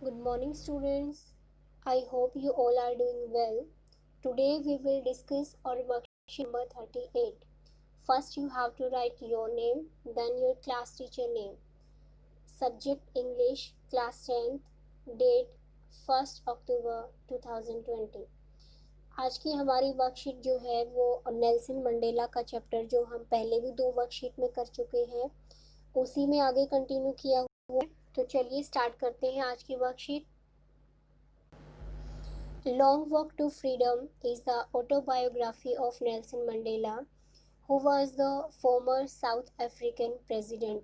Good morning, students. I hope you all are doing well. Today we will discuss our worksheet number 38. First, you have to write your name, then your class teacher name. Subject English, class 10th, date 1st October 2020. आज की हमारी worksheet जो है वो Nelson Mandela का chapter जो हम पहले भी 2 वर्कशीट में कर चुके हैं उसी में आगे कंटिन्यू किया हुआ है। तो चलिए स्टार्ट करते हैं आज की worksheet. Long Walk to Freedom is the autobiography of Nelson Mandela, who was the former South African president.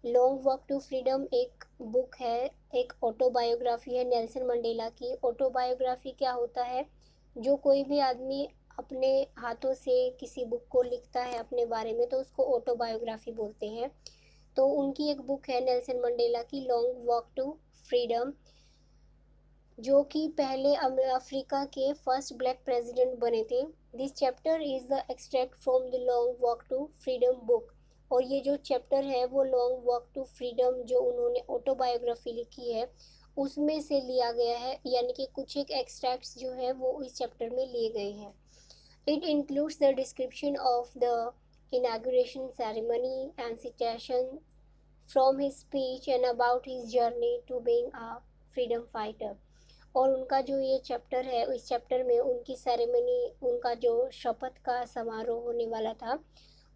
Long Walk to Freedom एक बुक है, एक ऑटोबायोग्राफी है नेल्सन मंडेला की। ऑटोबायोग्राफी क्या होता है? जो कोई भी आदमी अपने हाथों से किसी बुक को लिखता है अपने बारे में तो उसको ऑटोबायोग्राफी बोलते हैं। तो उनकी एक बुक है नेल्सन मंडेला की, लॉन्ग वॉक टू फ्रीडम, जो कि पहले अफ्रीका के फर्स्ट ब्लैक प्रेसिडेंट बने थे। This chapter is the extract from the Long Walk to Freedom book. और ये जो चैप्टर है वो लॉन्ग वॉक टू फ्रीडम जो उन्होंने ऑटोबायोग्राफी लिखी है उसमें से लिया गया है, यानी कि कुछ एक एक्सट्रैक्ट्स जो है वो इस चैप्टर में लिए गए हैं। It includes the description of the inauguration ceremony and citation from his speech and about his journey to being a freedom fighter. और उनका जो ये चैप्टर है इस चैप्टर में उनकी सेरेमनी, उनका जो शपथ का समारोह होने वाला था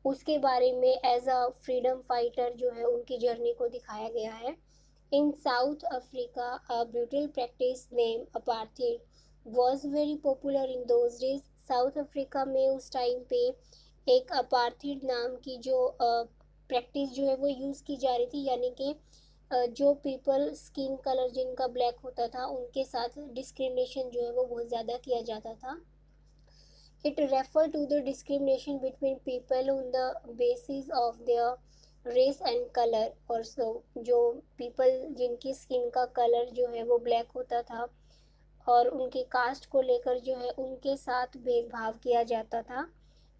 उसके बारे में एज अ फ्रीडम फाइटर जो है उनकी जर्नी को दिखाया गया है। In South Africa a brutal practice name apartheid was very popular in those days. South Africa में उस टाइम पे एक अपार्थाइड नाम की जो प्रैक्टिस जो है वो यूज़ की जा रही थी, यानी कि जो पीपल स्किन कलर जिनका ब्लैक होता था उनके साथ डिस्क्रिमिनेशन जो है वो बहुत ज़्यादा किया जाता था। It refer to the discrimination between people on the basis of their race and colour. और जो पीपल जिनकी स्किन का कलर जो है वो ब्लैक होता था और उनके कास्ट को लेकर जो है उनके साथ भेदभाव किया जाता था।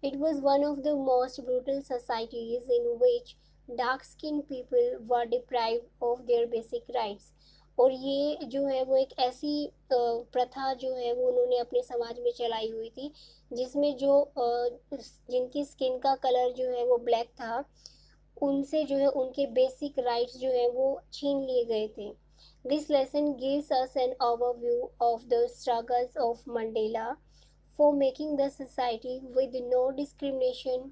It was one of the most brutal societies in which dark skin people were deprived of their basic rights. और ये जो है वो एक ऐसी प्रथा जो है वो उन्होंने अपने समाज में चलाई हुई थी जिसमें जो जिनकी स्किन का कलर जो है वो ब्लैक था उनसे जो है उनके बेसिक राइट्स जो है वो छीन लिए गए थे। This lesson gives us an overview of the struggles of Mandela for making the society with no discrimination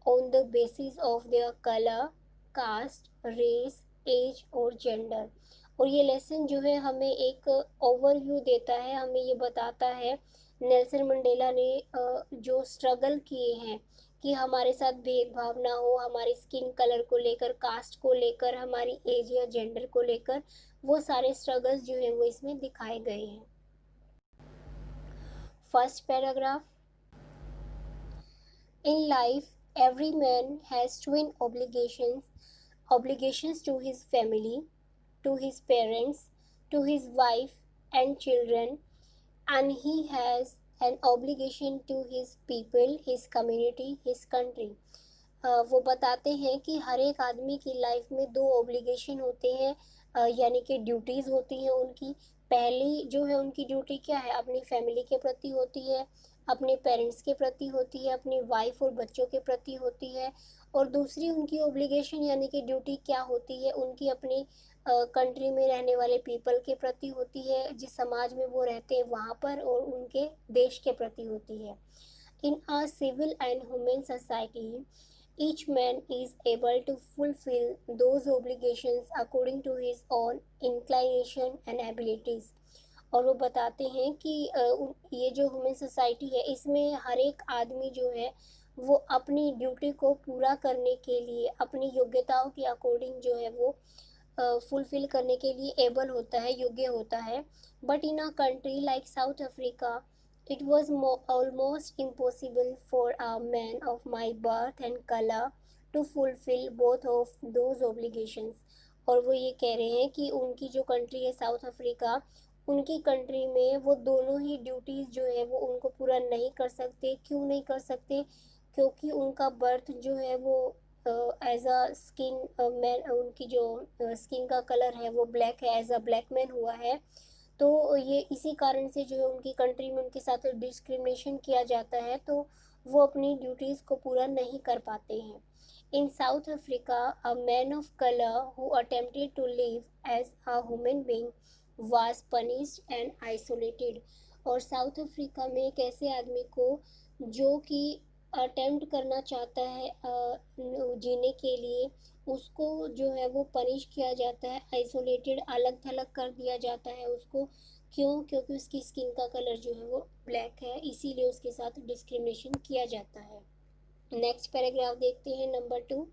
on the basis of their colour, caste, race, age और जेंडर। और ये लेसन जो है हमें एक ओवरव्यू देता है, हमें ये बताता है नेल्सन मंडेला ने जो स्ट्रगल किए हैं कि हमारे साथ भेदभाव ना हो, हमारी स्किन कलर को लेकर, कास्ट को लेकर, हमारी एज या जेंडर को लेकर, वो सारे स्ट्रगल्स जो हैं वो इसमें दिखाए गए हैं। First paragraph, in life every man has twin obligations to his family, to his parents, to his wife and children, and he has an obligation to his people, his community, his country. वो बताते हैं कि हर एक आदमी की life में 2 obligation होते हैं, यानी कि ड्यूटीज़ होती हैं उनकी। पहली जो है उनकी ड्यूटी क्या है, अपनी फैमिली के प्रति होती है, अपने पेरेंट्स के प्रति होती है, अपनी वाइफ और बच्चों के प्रति होती है। और दूसरी उनकी ऑब्लिगेशन यानी कि ड्यूटी क्या होती है, उनकी अपनी कंट्री में रहने वाले पीपल के प्रति होती है, जिस समाज में वो रहते हैं वहाँ पर, और उनके देश के प्रति होती है। In a civil and human society each man is able to fulfill those obligations according to his own inclination and abilities. और वो बताते हैं कि ये जो ह्यूमन सोसाइटी है इसमें हर एक आदमी जो है वो अपनी ड्यूटी को पूरा करने के लिए अपनी योग्यताओं के अकॉर्डिंग जो है वो फुलफिल करने के लिए एबल होता है, योग्य होता है। But in a country like south Africa it was almost impossible for a man of my birth and color to fulfill both of those obligations. और वो ये कह रहे हैं कि उनकी जो कंट्री है साउथ अफ्रीका, उनकी कंट्री में वो दोनों ही ड्यूटीज़ जो है वो उनको पूरा नहीं कर सकते। क्यों नहीं कर सकते? क्योंकि उनका बर्थ जो है वो एज अ स्किन मैन, उनकी जो स्किन का कलर है वो ब्लैक है, एज अ ब्लैक मैन हुआ है, तो ये इसी कारण से जो है उनकी कंट्री में उनके साथ डिस्क्रिमिनेशन किया जाता है, तो वो अपनी ड्यूटीज़ को पूरा नहीं कर पाते हैं. In South Africa, a man of colour who attempted to live as a human being was punished and isolated. और साउथ अफ्रीका में एक ऐसे आदमी को जो कि अटेम्प्ट करना चाहता है जीने के लिए, उसको जो है वो पनिश किया जाता है, आइसोलेटेड, अलग थलग कर दिया जाता है उसको. क्यों? क्योंकि उसकी स्किन का कलर जो है वो ब्लैक है, इसीलिए उसके साथ डिस्क्रिमिनेशन किया जाता है. नेक्स्ट पैराग्राफ देखते हैं, number 2.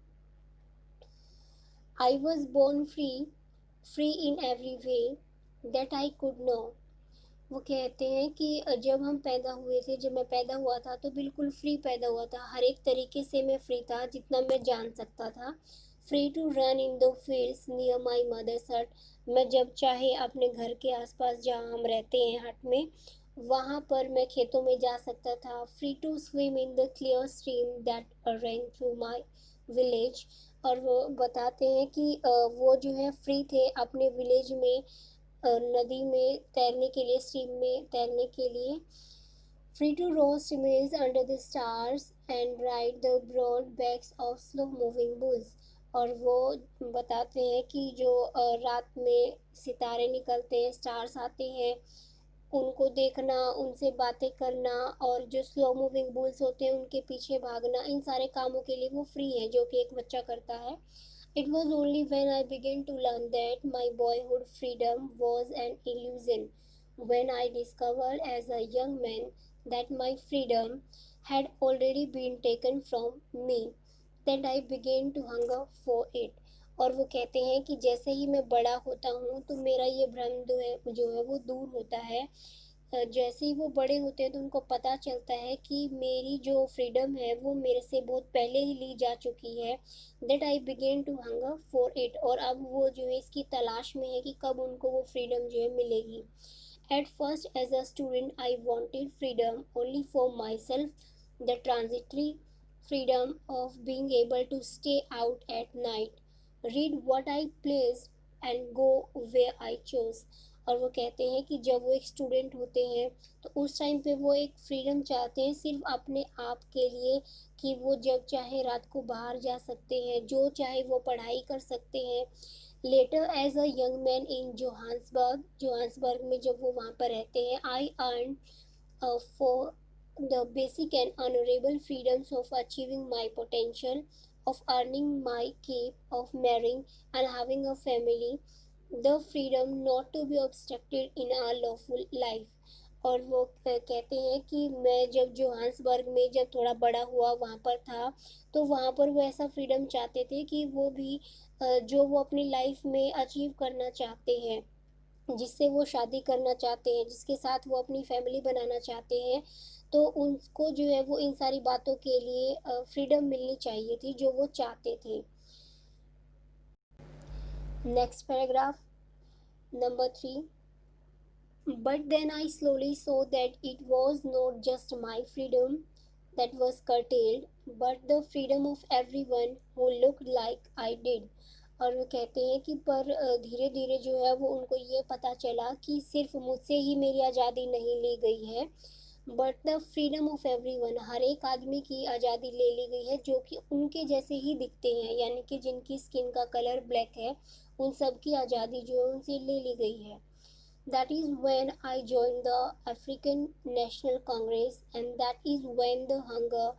I was born free, free in every way that I could know. वो कहते हैं कि जब हम पैदा हुए थे, जब मैं पैदा हुआ था तो बिल्कुल फ्री पैदा हुआ था, हर एक तरीके से मैं फ्री था जितना मैं जान सकता था. Free to run in the fields near my mother's hut. मैं जब चाहे अपने घर के आसपास जहाँ हम रहते हैं हट में, वहाँ पर मैं खेतों में जा सकता था. Free to swim in the clear stream that run through my village. और वो बताते हैं कि वो जो है फ्री थे अपने विलेज में, नदी में तैरने के लिए, स्ट्रीम में तैरने के लिए. Free to roast meals under the stars and ride the broad backs of slow moving bulls. और वो बताते हैं कि जो रात में सितारे निकलते हैं, स्टार्स आते हैं, उनको देखना, उनसे बातें करना, और जो स्लो मूविंग बुल्स होते हैं उनके पीछे भागना, इन सारे कामों के लिए वो फ्री है, जो कि एक बच्चा करता है. It was only when I began to learn that my boyhood freedom was an illusion, when I discovered as a young man that my freedom had already been taken from me, that I began to hunger for it. और वो कहते हैं कि जैसे ही मैं बड़ा होता हूँ तो मेरा ये भ्रम जो है वो दूर होता है. जैसे ही वो बड़े होते हैं तो उनको पता चलता है कि मेरी जो फ्रीडम है वो मेरे से बहुत पहले ही ली जा चुकी है. That I began to hunger for it. और अब वो जो है इसकी तलाश में है कि कब उनको वो फ्रीडम जो है मिलेगी. At first as a student I wanted freedom only for myself, the transitory freedom of being able to stay out at night, read what I pleased and go where I chose. और वो कहते हैं कि जब वो एक student होते हैं तो उस टाइम पे वो एक फ्रीडम चाहते हैं सिर्फ अपने आप के लिए, कि वो जब चाहे रात को बाहर जा सकते हैं, जो चाहे वो पढ़ाई कर सकते हैं. Later as a young man in Johannesburg, Johannesburg में जब वो वहाँ पर रहते हैं, I yearn for the basic and honorable freedoms of achieving my potential, of earning my keep, of marrying and having a family, the freedom not to be obstructed in our lawful life. और वो कहते हैं कि मैं जब Johannesburg में जब थोड़ा बड़ा हुआ वहाँ पर था, तो वहाँ पर वो ऐसा फ्रीडम चाहते थे कि वो भी जो वो अपनी लाइफ में अचीव करना चाहते हैं, जिससे वो शादी करना चाहते हैं, जिसके साथ वो अपनी फैमिली बनाना चाहते हैं, तो उनको जो है वो इन सारी बातों के लिए फ्रीडम मिलनी चाहिए थी जो वो चाहते थे. Next paragraph, number 3. But then I slowly saw that it was not just my freedom that was curtailed, but the freedom of everyone who looked like I did. और वो कहते हैं कि पर धीरे धीरे जो है वो उनको ये पता चला कि सिर्फ मुझसे ही मेरी आज़ादी नहीं ली गई है, but the freedom of everyone, हर एक आदमी की आज़ादी ले ली गई है जो कि उनके जैसे ही दिखते हैं, यानी कि जिनकी स्किन का कलर ब्लैक है, उन सब की आज़ादी जो है उनसे ले ली गई है. That is when I joined the African National Congress, and that is when the hunger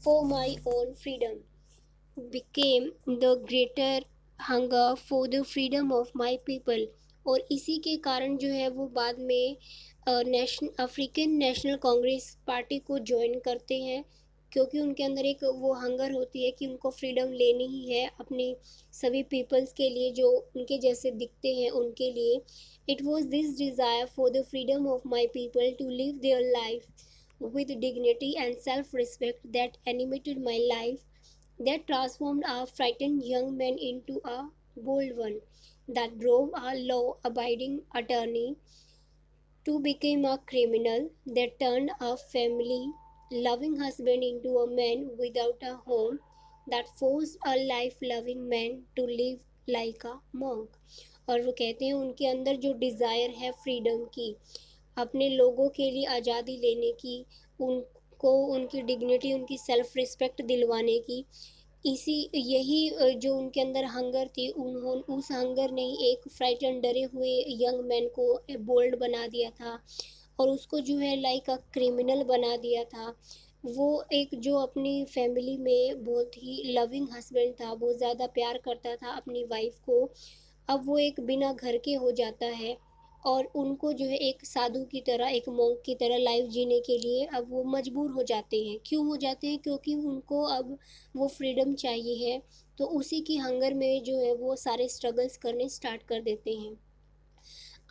for my own freedom became the greater hunger for the freedom of my people. और इसी के कारण जो है वो बाद में अफ्रीकन नेशनल कांग्रेस पार्टी को ज्वाइन करते हैं, क्योंकि उनके अंदर एक वो हंगर होती है कि उनको फ्रीडम लेनी ही है अपनी सभी पीपल्स के लिए जो उनके जैसे दिखते हैं उनके लिए. It was this desire for the freedom of my people to live their life with dignity and self respect that animated my life, that transformed a frightened young man into a bold one, that drove a law abiding attorney to become a criminal, that turned a family loving husband into a man without a home, that forced a life-loving man to live like a monk. और वो कहते हैं उनके अंदर जो desire है freedom की, अपने लोगों के लिए आज़ादी लेने की, उनको उनकी डिग्निटी, उनकी सेल्फ रिस्पेक्ट दिलवाने की, इसी यही जो उनके अंदर हंगर थी, उन्होंने उस हंगर ने ही एक फ्राइटन डरे हुए यंग मैन को बोल्ड बना दिया था और उसको जो है लाइक अ क्रिमिनल बना दिया था। वो एक जो अपनी फैमिली में बहुत ही लविंग हस्बैंड था, बहुत ज़्यादा प्यार करता था अपनी वाइफ को, अब वो एक बिना घर के हो जाता है और उनको जो है एक साधु की तरह, एक मोंक की तरह लाइफ जीने के लिए अब वो मजबूर हो जाते हैं। क्यों हो जाते हैं? क्योंकि उनको अब वो फ्रीडम चाहिए है, तो उसी की हंगर में जो है वो सारे स्ट्रगल्स करने स्टार्ट कर देते हैं।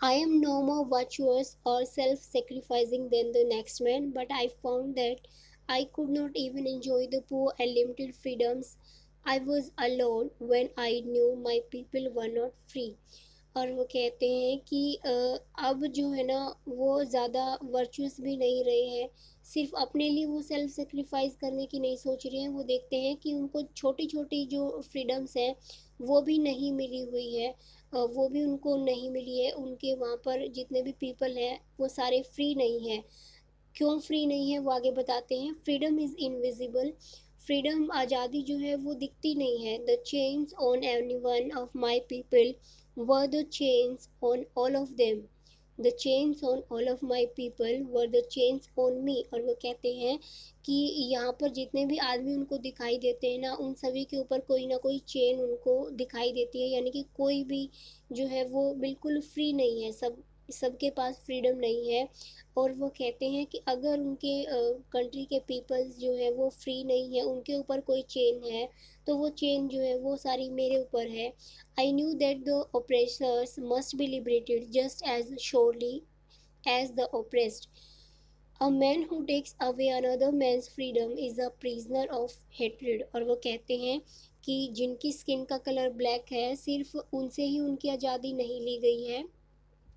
I am no more virtuous or self sacrificing than the next man, but I found that I could not even enjoy the poor and limited freedoms I was allowed when I knew my people were not free. और वो कहते हैं कि अब जो है ना वो ज़्यादा वर्चुअस भी नहीं रहे हैं, सिर्फ अपने लिए वो सेल्फ सेक्रीफाइस करने की नहीं सोच रहे हैं, वो देखते हैं कि उनको छोटी छोटी जो फ्रीडम्स हैं वो भी नहीं मिली हुई है, वो भी उनको नहीं मिली है, उनके वहाँ पर जितने भी पीपल हैं वो सारे फ्री नहीं हैं। क्यों फ्री नहीं है वो आगे बताते हैं। फ्रीडम इज़ इनविजिबल, फ्रीडम आज़ादी जो है वो दिखती नहीं है। The chains on every one of my people were the chains on all of them, the chains on all of my people were the chains on me. और वो कहते हैं कि यहाँ पर जितने भी आदमी उनको दिखाई देते हैं ना, उन सभी के ऊपर कोई ना कोई चेन उनको दिखाई देती है, यानी कि कोई भी जो है वो बिल्कुल फ्री नहीं है, सबके पास फ्रीडम नहीं है। और वो कहते हैं कि अगर उनके कंट्री के पीपल्स जो है वो फ्री नहीं है, उनके ऊपर कोई चेन है, तो वो चेन जो है वो सारी मेरे ऊपर है। I knew that the oppressors must be liberated just as surely as the oppressed. A man who takes away another man's freedom is a prisoner of hatred. और वो कहते हैं कि जिनकी स्किन का कलर ब्लैक है, सिर्फ उनसे ही उनकी आज़ादी नहीं ली गई है,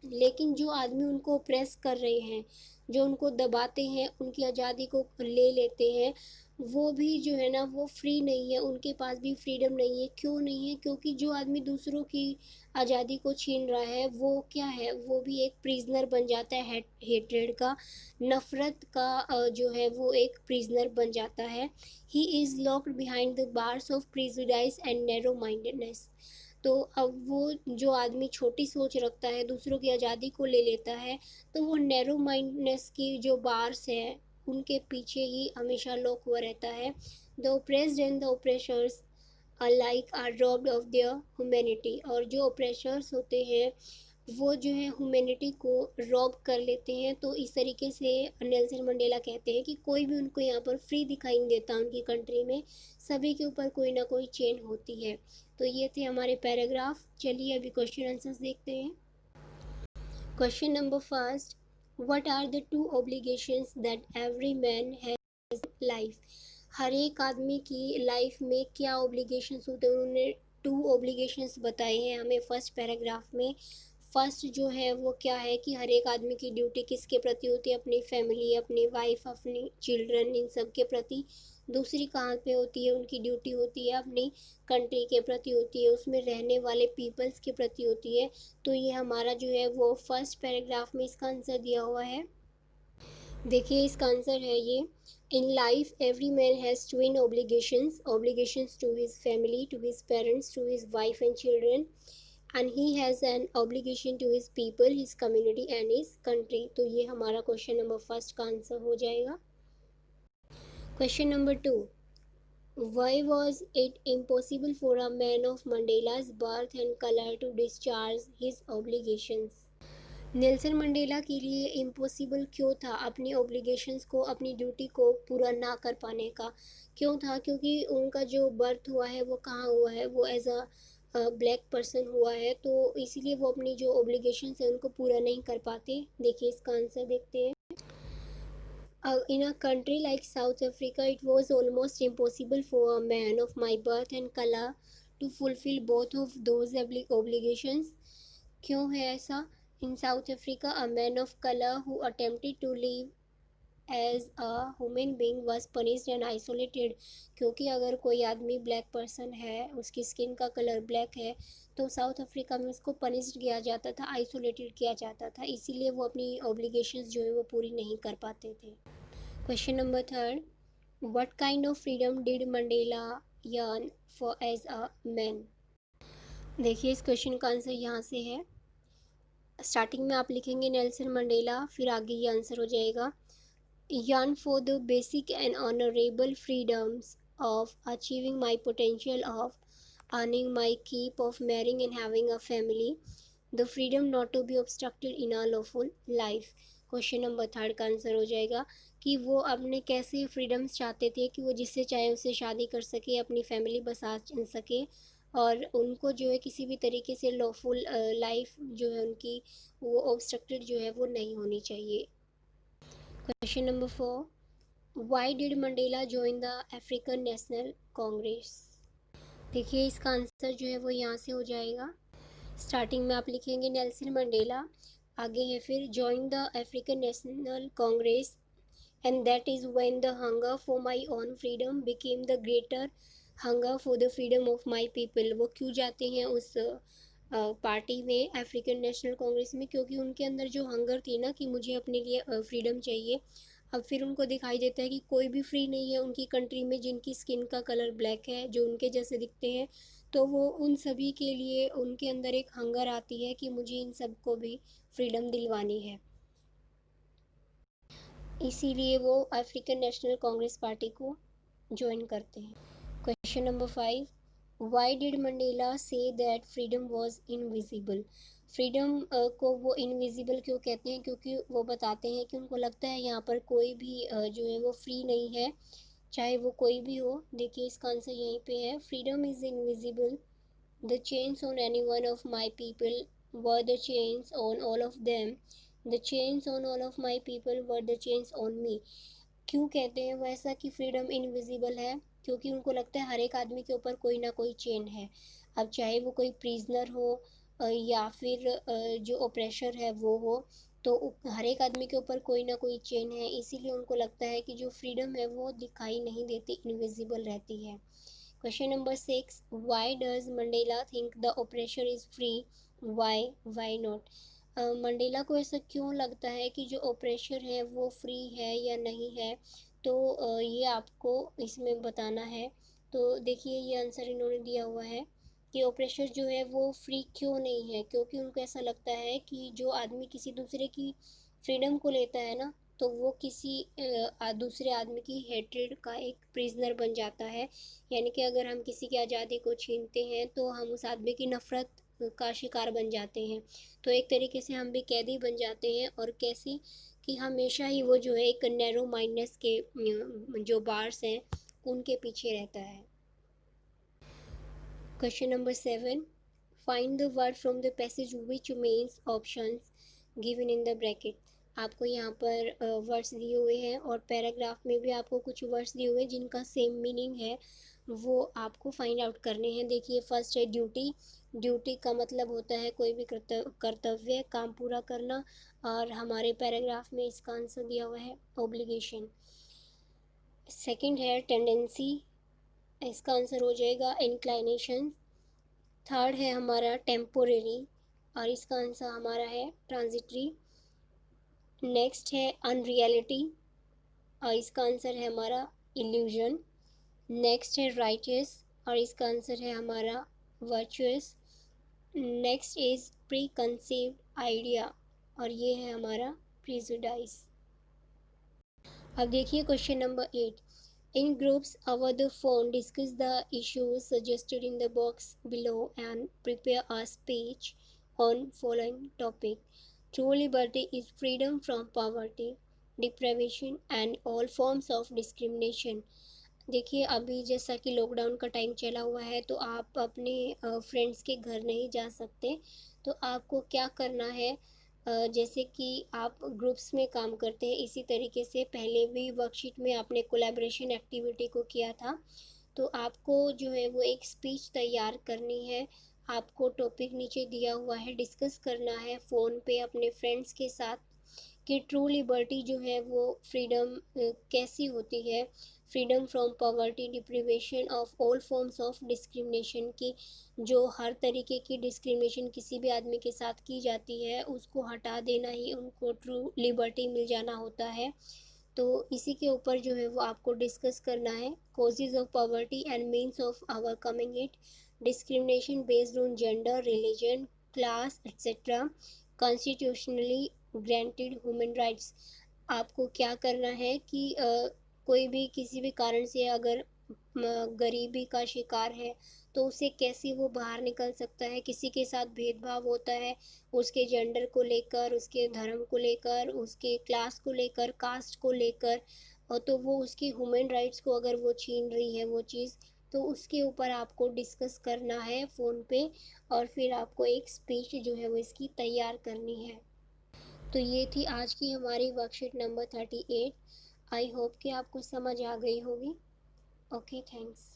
लेकिन जो आदमी उनको प्रेस कर रहे हैं, जो उनको दबाते हैं, उनकी आज़ादी को ले लेते हैं, वो भी जो है ना वो फ्री नहीं है, उनके पास भी फ्रीडम नहीं है। क्यों नहीं है? क्योंकि जो आदमी दूसरों की आज़ादी को छीन रहा है वो क्या है, वो भी एक प्रिजनर बन जाता है, हेट्रेड का, नफ़रत का जो है वो एक प्रिजनर बन जाता है। He is locked behind the bars of prejudice and narrow mindedness. तो अब वो जो आदमी छोटी सोच रखता है, दूसरों की आज़ादी को ले लेता है, तो वो नैरो माइंडनेस की जो बार्स है उनके पीछे ही हमेशा लॉक हुआ रहता है। The oppressed and the oppressors alike are robbed of their humanity. और जो ओप्रेशर्स होते हैं वो जो है ह्यूमैनिटी को रॉब कर लेते हैं। तो इस तरीके से नेल्सन मंडेला कहते हैं कि कोई भी उनको यहाँ पर फ्री दिखाई नहीं देता उनकी कंट्री में, सभी के ऊपर कोई ना कोई चेन होती है। तो ये थे हमारे पैराग्राफ। चलिए अभी क्वेश्चन आंसर्स देखते हैं। Question number first, what are the two obligations that every man has life. हर एक आदमी की लाइफ में क्या ऑब्लिगेशंस होते हैं, उन्होंने टू ऑब्लिगेशंस बताए हैं हमें फर्स्ट पैराग्राफ में। फर्स्ट जो है वो क्या है कि हर एक आदमी की ड्यूटी किसके प्रति होती है, अपनी फैमिली, अपनी वाइफ, अपनी चिल्ड्रन, इन सब के प्रति। दूसरी कहाँ पे होती है, उनकी ड्यूटी होती है अपनी कंट्री के प्रति होती है, उसमें रहने वाले पीपल्स के प्रति होती है। तो ये हमारा जो है वो फर्स्ट पैराग्राफ में इसका आंसर दिया हुआ है। देखिए इसका आंसर है ये, in life every man has twin obligations to his family, to his parents, to his wife and children, and he has an obligation to his people, his community and his country. तो ये हमारा question number first का answer हो जाएगा। Question number 2, why was it impossible for a man of Mandela's birth and color to discharge his obligations? Nelson Mandela के लिए impossible क्यों था अपनी ऑब्लिगेशंस को, अपनी ड्यूटी को पूरा ना कर पाने का? क्यों था? क्योंकि उनका जो बर्थ हुआ है वो कहाँ हुआ है, वो एज अ ब्लैक पर्सन हुआ है, तो इसीलिए वो अपनी जो ऑब्लिगेशंस है उनको पूरा नहीं कर पाते। देखिए इसका आंसर देखते हैं। In a country like South Africa, it was almost impossible for a man of my birth and color to fulfill both of those obligations. क्यों है ऐसा? In South Africa, a man of color who attempted to live as a human being was punished and isolated, क्योंकि अगर कोई आदमी black person है, उसकी skin का कलर ब्लैक है, तो साउथ अफ्रीका में उसको पनिश्ड किया जाता था, आइसोलेटेड किया जाता था, इसीलिए वो अपनी ऑब्लिगेशंस जो है वो पूरी नहीं कर पाते थे। Question number third, what kind of freedom did Mandela yearn for as a man. देखिए इस क्वेश्चन का आंसर यहाँ से है। स्टार्टिंग में आप लिखेंगे नेल्सन मंडेला, फिर आगे ये आंसर हो जाएगा। Yearn for the basic and honorable freedoms of achieving my potential, of earning my keep, of marrying and having a family, the freedom not to be obstructed in a lawful life। Question number third का answer हो जाएगा कि वो अपने कैसे freedoms चाहते थे कि वो जिससे चाहे उससे शादी कर सके, अपनी फैमिली बसा सके, और उनको जो है किसी भी तरीके से लॉफुल लाइफ जो है उनकी वो ऑब्स्ट्रक्टेड जो है वो नहीं होनी चाहिए। Question number four, why did Mandela join the African national Congress. देखिए इसका आंसर जो है वो यहाँ से हो जाएगा। स्टार्टिंग में आप लिखेंगे नेल्सन मंडेला, आगे है फिर join the African national Congress, and that is when the hunger for my own freedom became the greater hunger for the freedom of my people. वो क्यों जाते हैं उस पार्टी में, अफ्रीकन नेशनल कांग्रेस में, क्योंकि उनके अंदर जो हंगर थी ना कि मुझे अपने लिए फ्रीडम चाहिए। अब फिर उनको दिखाई देता है कि कोई भी फ्री नहीं है उनकी कंट्री में जिनकी स्किन का कलर ब्लैक है, जो उनके जैसे दिखते हैं, तो वो उन सभी के लिए उनके अंदर एक हंगर आती है कि मुझे इन सबको भी फ्रीडम दिलवानी है, इसीलिए वो अफ्रीकन नेशनल कांग्रेस पार्टी को ज्वाइन करते हैं। Question number five, why did Mandela say that freedom was invisible. Freedom को वो इनविजिबल क्यों कहते हैं, क्योंकि वो बताते हैं कि उनको लगता है यहाँ पर कोई भी जो है वो फ्री नहीं है, चाहे वो कोई भी हो। देखिए इसका आंसर यहीं पे है, freedom is invisible, the chains on any one of my people were the chains on all of them, the chains on all of my people were the chains on me. क्यों कहते हैं वो ऐसा कि freedom invisible है, क्योंकि उनको लगता है हर एक आदमी के ऊपर कोई ना कोई चेन है। अब चाहे वो कोई प्रिजनर हो या फिर जो ओप्रेशर है वो हो, तो हर एक आदमी के ऊपर कोई ना कोई चेन है, इसीलिए उनको लगता है कि जो फ्रीडम है वो दिखाई नहीं देती, इनविजिबल रहती है। Question number six, why does Mandela think the oppressor is free, why not. Mandela को ऐसा क्यों लगता है कि जो ओप्रेशर है वो फ्री है या नहीं है, तो ये आपको इसमें बताना है। तो देखिए ये आंसर इन्होंने दिया हुआ है कि ओप्रेशर जो है वो फ्री क्यों नहीं है, क्योंकि उनको ऐसा लगता है कि जो आदमी किसी दूसरे की फ्रीडम को लेता है ना, तो वो किसी दूसरे आदमी की हेट्रेड का एक प्रिजनर बन जाता है। यानी कि अगर हम किसी की आज़ादी को छीनते हैं तो हम उस आदमी की नफ़रत का शिकार बन जाते हैं, तो एक तरीके से हम भी कैदी बन जाते हैं, और कैसी कि हमेशा ही वो जो है एक नैरो माइंडनेस के जो बार्स हैं उनके पीछे रहता है। Question number seven, find the word from the passage which means options given in the bracket. आपको यहाँ पर वर्ड्स दिए हुए हैं और पैराग्राफ में भी आपको कुछ वर्ड्स दिए हुए हैं जिनका सेम मीनिंग है, वो आपको फाइंड आउट करने हैं। देखिए फर्स्ट है ड्यूटी, ड्यूटी का मतलब होता है कोई भी कर्तव्य, काम पूरा करना, और हमारे पैराग्राफ में इसका आंसर दिया हुआ है ऑब्लिगेशन। सेकंड है टेंडेंसी, इसका आंसर हो जाएगा इंक्लाइनेशन। थर्ड है हमारा टेम्पोरेरी, और इसका आंसर हमारा है ट्रांजिटरी। नेक्स्ट है अनरियलिटी, और इसका आंसर है हमारा इल्यूजन। नेक्स्ट है राइटियस, और इसका आंसर है हमारा virtuous. Next is pre conceived idea, और ये है हमारा प्रिजुडाइस। अब देखिए question number 8, in groups over the phone discuss the issues suggested in the box below and prepare a speech on following topic. True liberty is freedom from poverty, deprivation and all forms of discrimination. देखिए अभी जैसा कि lockdown का time चला हुआ है, तो आप अपने फ्रेंड्स के घर नहीं जा सकते, तो आपको क्या करना है, जैसे कि आप ग्रुप्स में काम करते हैं, इसी तरीके से पहले भी वर्कशीट में आपने कोलैबोरेशन एक्टिविटी को किया था, तो आपको जो है वो एक स्पीच तैयार करनी है। आपको टॉपिक नीचे दिया हुआ है, डिस्कस करना है फ़ोन पे अपने फ्रेंड्स के साथ कि ट्रू लिबर्टी जो है वो फ्रीडम कैसी होती है। Freedom from poverty, deprivation of all forms of discrimination, की जो हर तरीके की डिस्क्रिमिनेशन किसी भी आदमी के साथ की जाती है उसको हटा देना ही उनको ट्रू लिबर्टी मिल जाना होता है। तो इसी के ऊपर जो है वो आपको डिस्कस करना है। Causes of poverty and means of overcoming it, discrimination based on gender, religion, class etcetera, constitutionally granted human rights. आपको क्या करना है कि कोई भी किसी भी कारण से अगर गरीबी का शिकार है तो उसे कैसे वो बाहर निकल सकता है। किसी के साथ भेदभाव होता है उसके जेंडर को लेकर, उसके धर्म को लेकर, उसके क्लास को लेकर, कास्ट को लेकर, और तो वो उसकी ह्यूमन राइट्स को अगर वो छीन रही है वो चीज़, तो उसके ऊपर आपको डिस्कस करना है फ़ोन पे, और फिर आपको एक स्पीच जो है वो इसकी तैयार करनी है। तो ये थी आज की हमारी वर्कशीट नंबर 38। आई होप कि आपको समझ आ गई होगी। Okay, thanks.